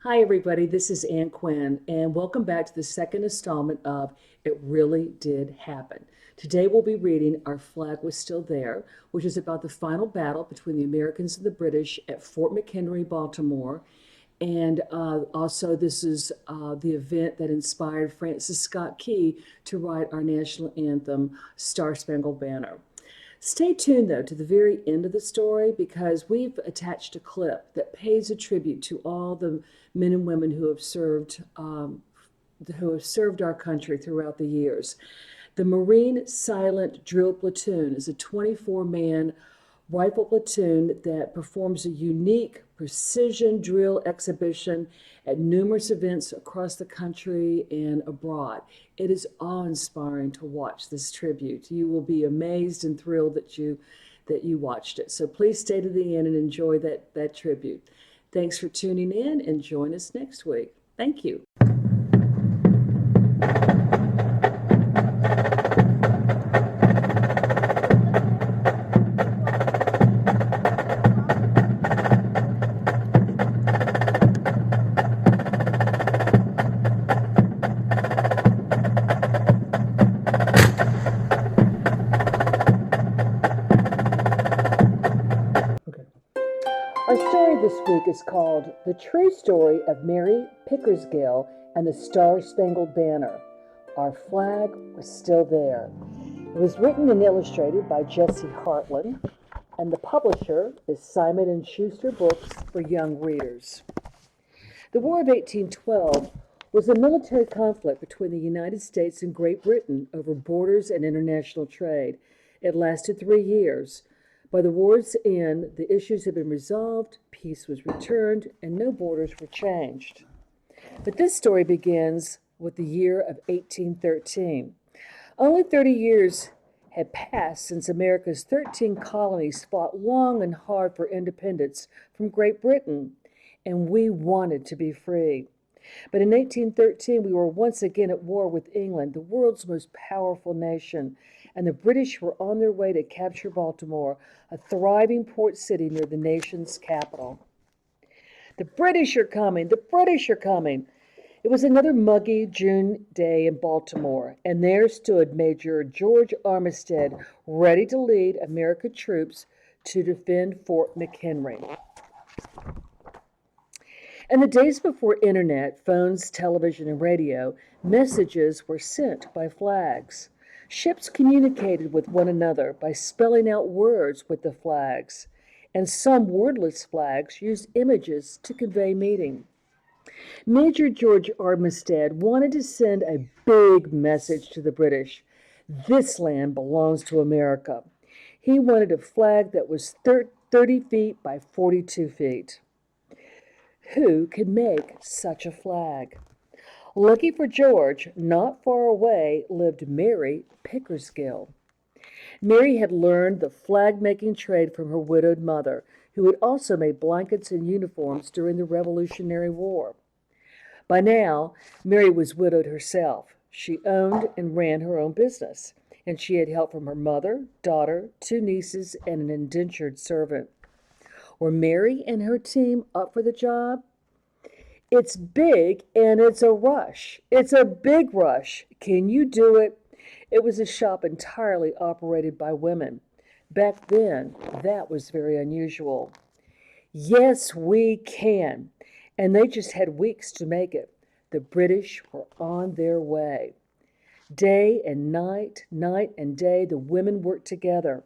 Hi, everybody. This is Ann Quinn, and welcome back to the second installment of It Really Did Happen. Today, we'll be reading Our Flag Was Still There, which is about the final battle between the Americans and the British at Fort McHenry, Baltimore. And also, this is the event that inspired Francis Scott Key to write our national anthem, Stars Spangled Banner. Stay tuned, though, to the very end of the story because we've attached a clip that pays a tribute to all the men and women who have served our country throughout the years. The Marine Silent Drill Platoon is a 24-man rifle platoon that performs a unique precision drill exhibition at numerous events across the country and abroad. It is awe-inspiring to watch this tribute. You will be amazed and thrilled that you watched it. So please stay to the end and enjoy that tribute. Thanks for tuning in and join us next week. Thank you. Our story this week is called The True Story of Mary Pickersgill and the Stars Spangled Banner. Our Flag Was Still There. It was written and illustrated by Jessie Hartland, and the publisher is Simon & Schuster Books for Young Readers. The War of 1812 was a military conflict between the United States and Great Britain over borders and international trade. It lasted 3 years. By the war's end, the issues had been resolved, peace was returned, and no borders were changed. But this story begins with the year of 1813. Only 30 years had passed since America's 13 colonies fought long and hard for independence from Great Britain, and we wanted to be free. But in 1813, we were once again at war with England, the world's most powerful nation, and the British were on their way to capture Baltimore, a thriving port city near the nation's capital. The British are coming! The British are coming! It was another muggy June day in Baltimore, and there stood Major George Armistead, ready to lead American troops to defend Fort McHenry. In the days before internet, phones, television, and radio, messages were sent by flags. Ships communicated with one another by spelling out words with the flags, and some wordless flags used images to convey meaning. Major George Armistead wanted to send a big message to the British. This land belongs to America. He wanted a flag that was 30 feet by 42 feet. Who could make such a flag? Lucky for George, not far away lived Mary Pickersgill. Mary had learned the flag-making trade from her widowed mother, who had also made blankets and uniforms during the Revolutionary War. By now, Mary was widowed herself. She owned and ran her own business, and she had help from her mother, daughter, 2 nieces, and an indentured servant. Were Mary and her team up for the job? It's big and it's a rush. It's a big rush. Can you do it? It was a shop entirely operated by women. Back then, that was very unusual. Yes, we can. And they just had weeks to make it. The British were on their way. Day and night, night and day, the women worked together.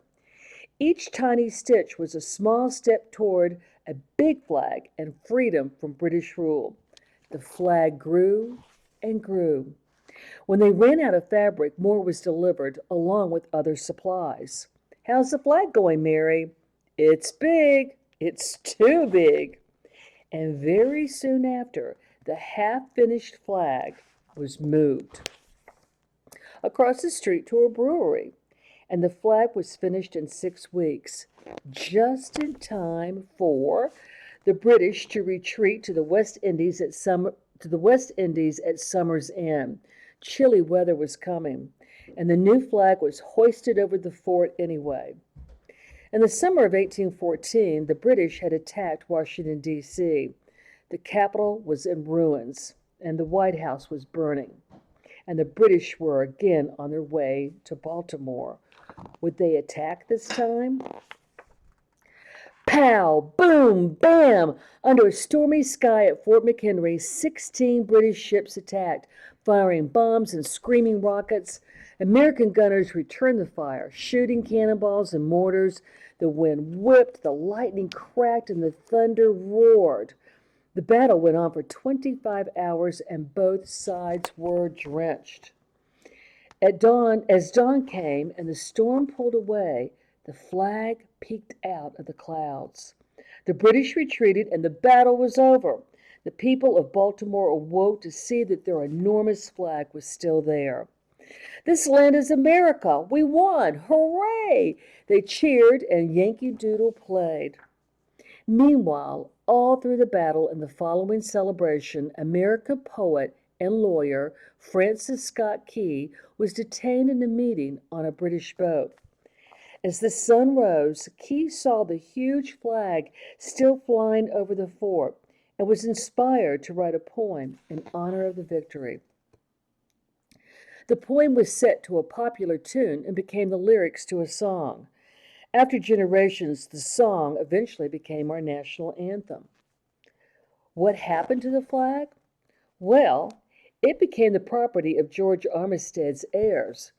Each tiny stitch was a small step toward a big flag and freedom from British rule. The flag grew and grew. When they ran out of fabric, more was delivered, along with other supplies. How's the flag going, Mary? It's big. It's too big. And very soon after, the half-finished flag was moved across the street to a brewery, and the flag was finished in 6 weeks, just in time for the British to retreat to the West Indies at summer's end. Chilly weather was coming, and the new flag was hoisted over the fort anyway. In the summer of 1814, the British had attacked Washington, D.C. The Capitol was in ruins, and the White House was burning, and the British were again on their way to Baltimore. Would they attack this time? Pow, boom, bam! Under a stormy sky at Fort McHenry, 16 British ships attacked, firing bombs and screaming rockets. American gunners returned the fire, shooting cannonballs and mortars. The wind whipped, the lightning cracked, and the thunder roared. The battle went on for 25 hours, and both sides were drenched. At dawn, as dawn came and the storm pulled away, the flag peeked out of the clouds. The British retreated and the battle was over. The people of Baltimore awoke to see that their enormous flag was still there. This land is America! We won! Hooray! They cheered and Yankee Doodle played. Meanwhile, all through the battle and the following celebration, American poet and lawyer Francis Scott Key was detained in a meeting on a British boat. As the sun rose, Key saw the huge flag still flying over the fort and was inspired to write a poem in honor of the victory. The poem was set to a popular tune and became the lyrics to a song. After generations, the song eventually became our national anthem. What happened to the flag? Well, it became the property of George Armistead's heirs.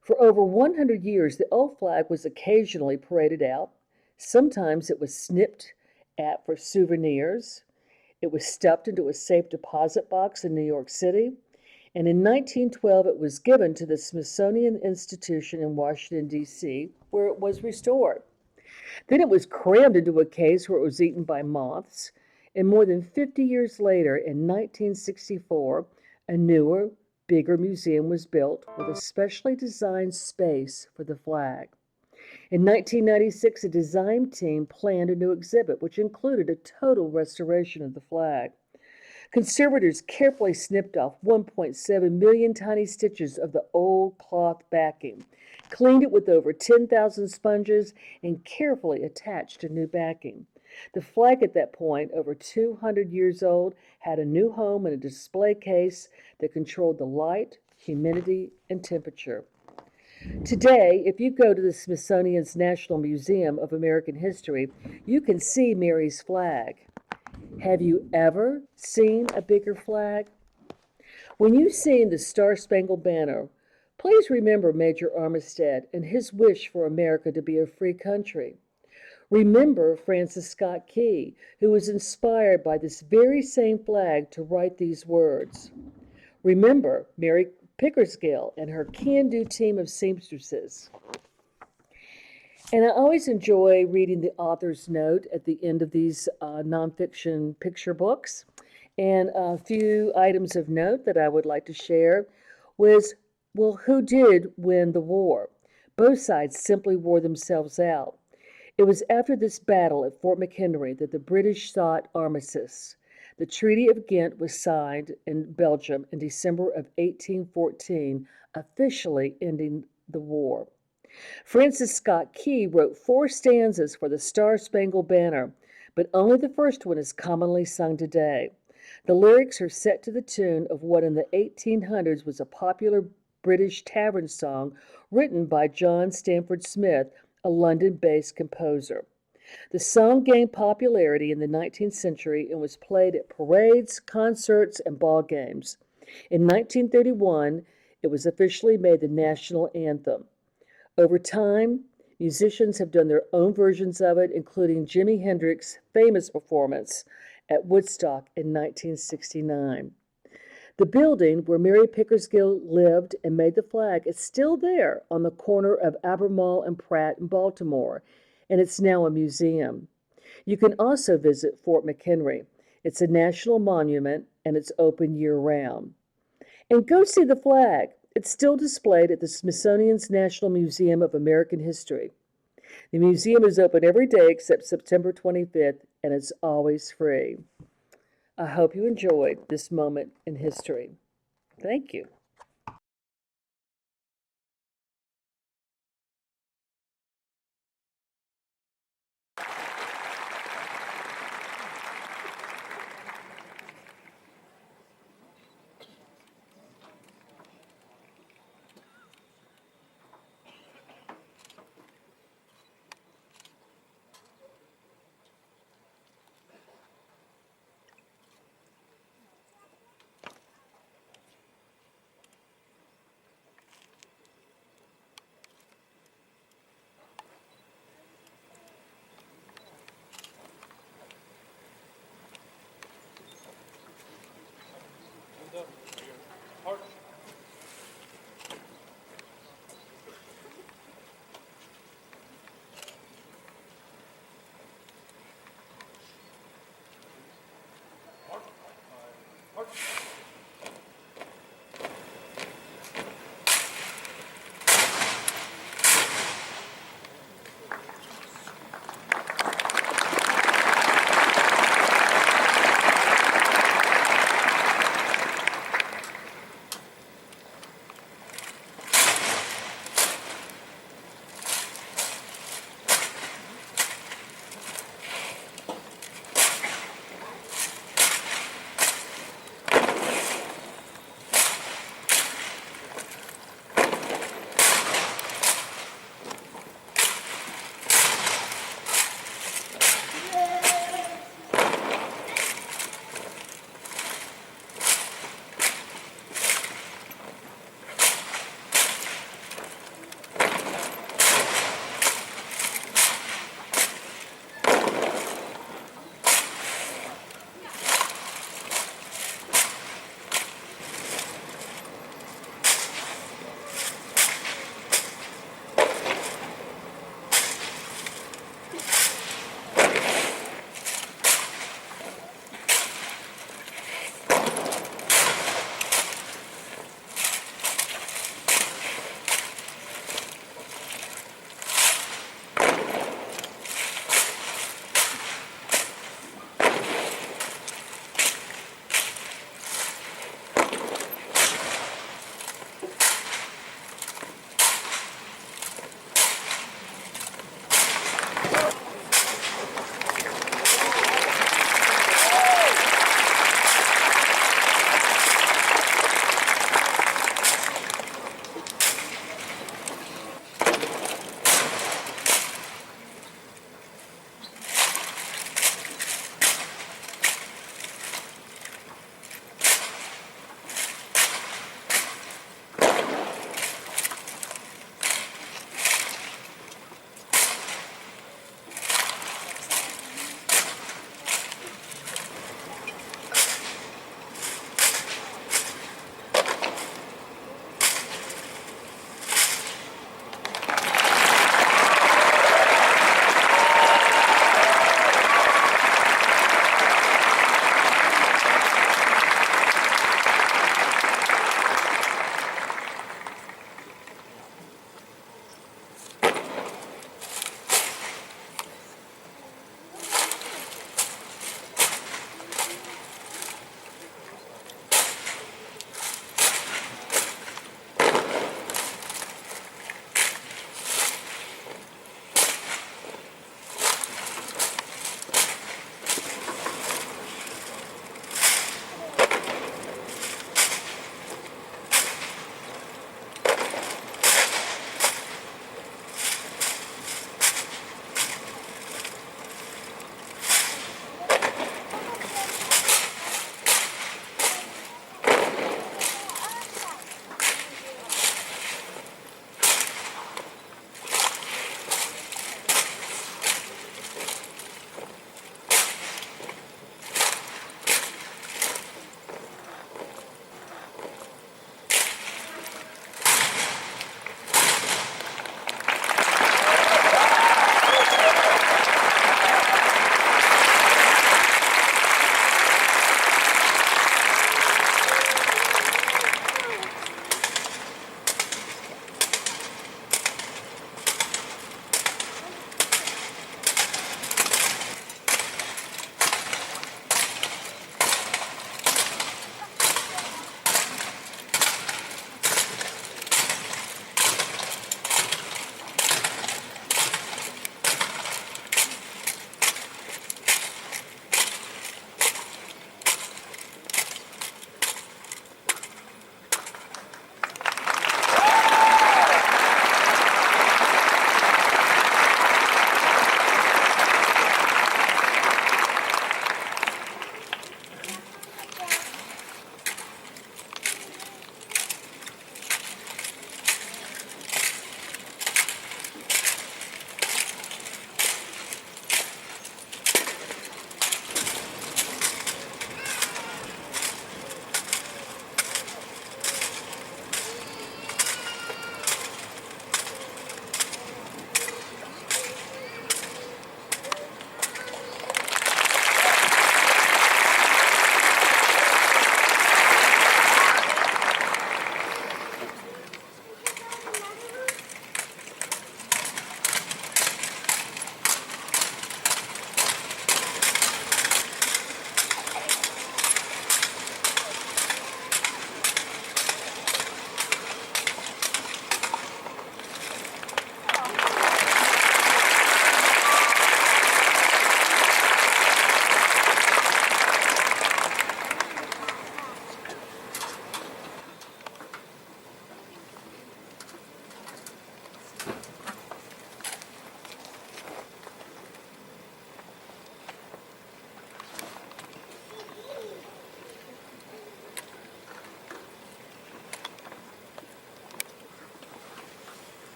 For over 100 years, the old flag was occasionally paraded out. Sometimes it was snipped at for souvenirs. It was stuffed into a safe deposit box in New York City. And in 1912, it was given to the Smithsonian Institution in Washington, D.C., where it was restored. Then it was crammed into a case where it was eaten by moths. And more than 50 years later, in 1964, a newer, bigger museum was built with a specially designed space for the flag. In 1996, a design team planned a new exhibit, which included a total restoration of the flag. Conservators carefully snipped off 1.7 million tiny stitches of the old cloth backing, cleaned it with over 10,000 sponges, and carefully attached a new backing. The flag at that point, over 200 years old, had a new home in a display case that controlled the light, humidity, and temperature. Today, if you go to the Smithsonian's National Museum of American History, you can see Mary's flag. Have you ever seen a bigger flag? When you sing the Stars Spangled Banner, please remember Major Armistead and his wish for America to be a free country. Remember Francis Scott Key, who was inspired by this very same flag to write these words. Remember Mary Pickersgill and her can-do team of seamstresses. And I always enjoy reading the author's note at the end of these nonfiction picture books. And a few items of note that I would like to share was, well, who did win the war? Both sides simply wore themselves out. It was after this battle at Fort McHenry that the British sought armistice. The Treaty of Ghent was signed in Belgium in December of 1814, officially ending the war. Francis Scott Key wrote 4 stanzas for the Stars Spangled Banner, but only the first one is commonly sung today. The lyrics are set to the tune of what in the 1800s was a popular British tavern song written by John Stanford Smith, a London-based composer. The song gained popularity in the 19th century and was played at parades, concerts, and ball games. In 1931, it was officially made the national anthem. Over time, musicians have done their own versions of it, including Jimi Hendrix's famous performance at Woodstock in 1969. The building where Mary Pickersgill lived and made the flag is still there on the corner of Albemarle and Pratt in Baltimore, and it's now a museum. You can also visit Fort McHenry. It's a national monument, and it's open year-round. And go see the flag. It's still displayed at the Smithsonian's National Museum of American History. The museum is open every day except September 25th, and it's always free. I hope you enjoyed this moment in history. Thank you.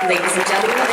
Ladies and gentlemen,